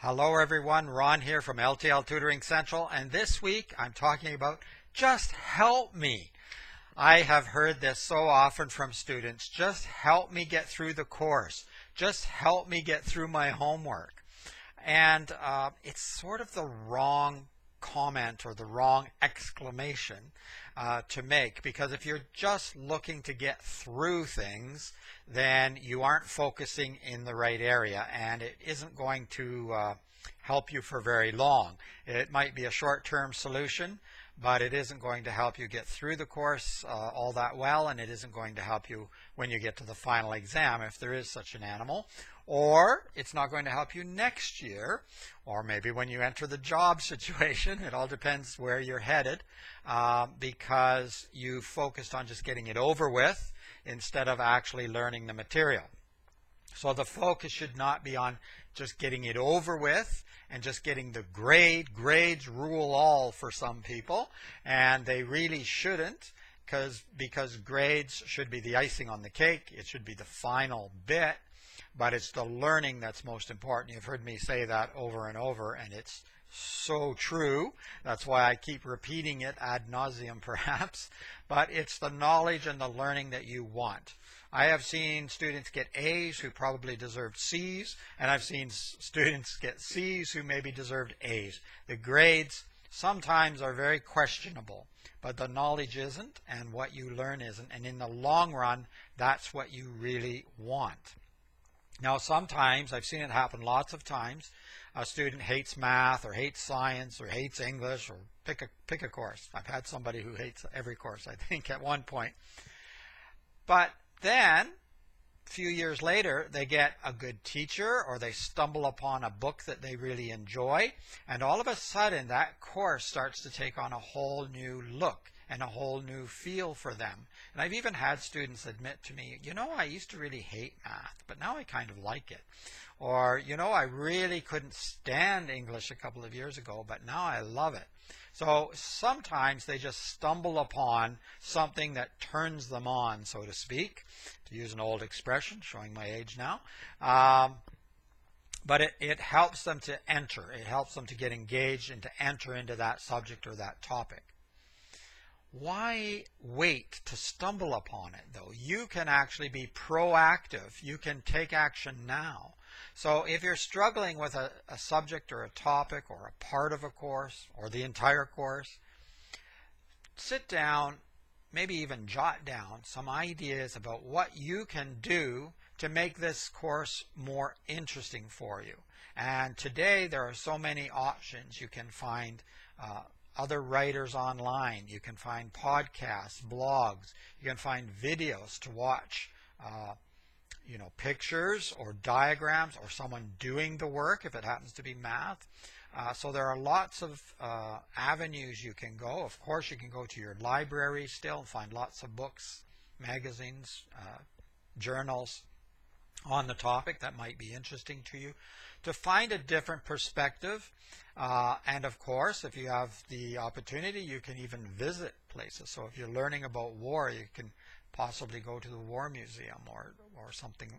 Hello everyone, Ron here from L.T.L Tutoring Central, and this week I'm talking about just help me. I have heard this so often from students, just help me get through the course, just help me get through my homework. And it's sort of the wrong comment or the wrong exclamation to make, because if you're just looking to get through things, then you aren't focusing in the right area, and it isn't going to help you for very long. It might be a short-term solution, but it isn't going to help you get through the course all that well, and it isn't going to help you when you get to the final exam, if there is such an animal. Or it's not going to help you next year, or maybe when you enter the job situation. It all depends where you're headed, because you focused on just getting it over with instead of actually learning the material. So the focus should not be on just getting it over with and just getting the grade. Grades rule all for some people, and they really shouldn't, because grades should be the icing on the cake. It should be the final bit, but it's the learning that's most important. You've heard me say that over and over, and it's so true. That's why I keep repeating it ad nauseum perhaps, but it's the knowledge and the learning that you want. I have seen students get A's who probably deserved C's, and I've seen students get C's who maybe deserved A's. The grades sometimes are very questionable, but the knowledge isn't, and what you learn isn't, and in the long run, that's what you really want. Now, sometimes, I've seen it happen lots of times, a student hates math or hates science or hates English, or pick a course. I've had somebody who hates every course, I think, at one point. But then, a few years later, they get a good teacher, or they stumble upon a book that they really enjoy, and all of a sudden that course starts to take on a whole new look and a whole new feel for them. And I've even had students admit to me, I used to really hate math, but now I kind of like it. Or, I really couldn't stand English a couple of years ago, but now I love it. So sometimes they just stumble upon something that turns them on, so to speak, to use an old expression, showing my age now. But it helps them to enter. It helps them to get engaged and to enter into that subject or that topic. Why wait to stumble upon it, though? You can actually be proactive. You can take action now. So if you're struggling with a subject or a topic or a part of a course or the entire course, sit down, maybe even jot down some ideas about what you can do to make this course more interesting for you. And today there are so many options. You can find other writers online. You can find podcasts, blogs. You can find videos to watch, pictures or diagrams or someone doing the work if it happens to be math. So there are lots of avenues you can go. Of course, you can go to your library still and find lots of books, magazines, journals on the topic that might be interesting to you, to find a different perspective. And of course, if you have the opportunity, you can even visit places. So if you're learning about war, you can possibly go to the War Museum or something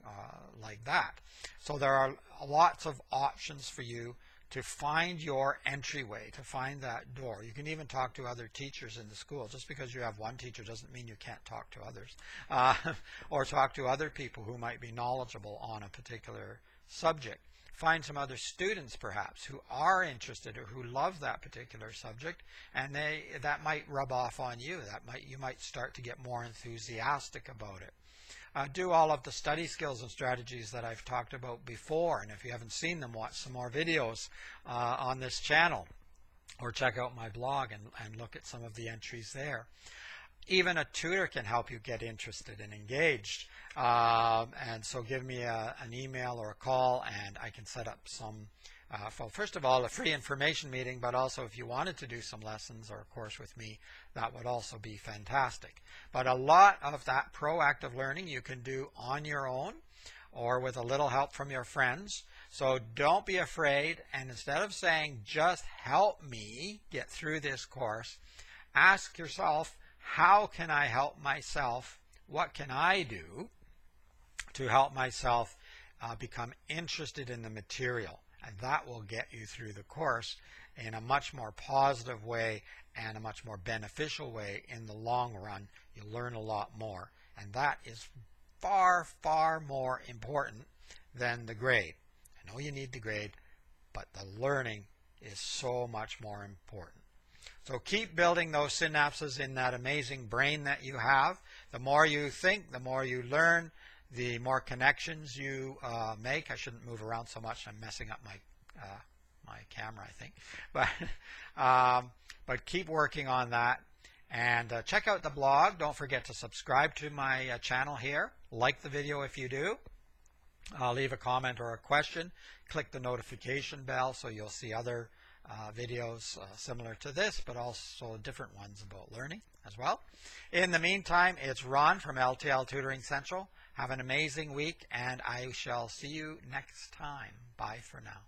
like that. So there are lots of options for you to find your entryway, to find that door. You can even talk to other teachers in the school. Just because you have one teacher doesn't mean you can't talk to others, or talk to other people who might be knowledgeable on a particular subject. Find some other students perhaps who are interested or who love that particular subject, and that might rub off on you. You might start to get more enthusiastic about it. Do all of the study skills and strategies that I've talked about before, and if you haven't seen them, watch some more videos on this channel, or check out my blog and look at some of the entries there. Even a tutor can help you get interested and engaged. And so give me an email or a call, and I can set up some, first of all, a free information meeting, but also if you wanted to do some lessons or a course with me, that would also be fantastic. But a lot of that proactive learning you can do on your own or with a little help from your friends. So don't be afraid, and instead of saying, just help me get through this course, ask yourself, how can I help myself? What can I do to help myself become interested in the material? and that will get you through the course in a much more positive way and a much more beneficial way in the long run. You learn a lot more, and that is far, far more important than the grade. I know you need the grade, but the learning is so much more important. So keep building those synapses in that amazing brain that you have. The more you think, the more you learn, the more connections you make. I shouldn't move around so much. I'm messing up my camera, I think. But keep working on that. And check out the blog. Don't forget to subscribe to my channel here. Like the video if you do. Leave a comment or a question. Click the notification bell so you'll see other videos similar to this, but also different ones about learning as well. In the meantime, it's Ron from L.T.L Tutoring Central. Have an amazing week, and I shall see you next time. Bye for now.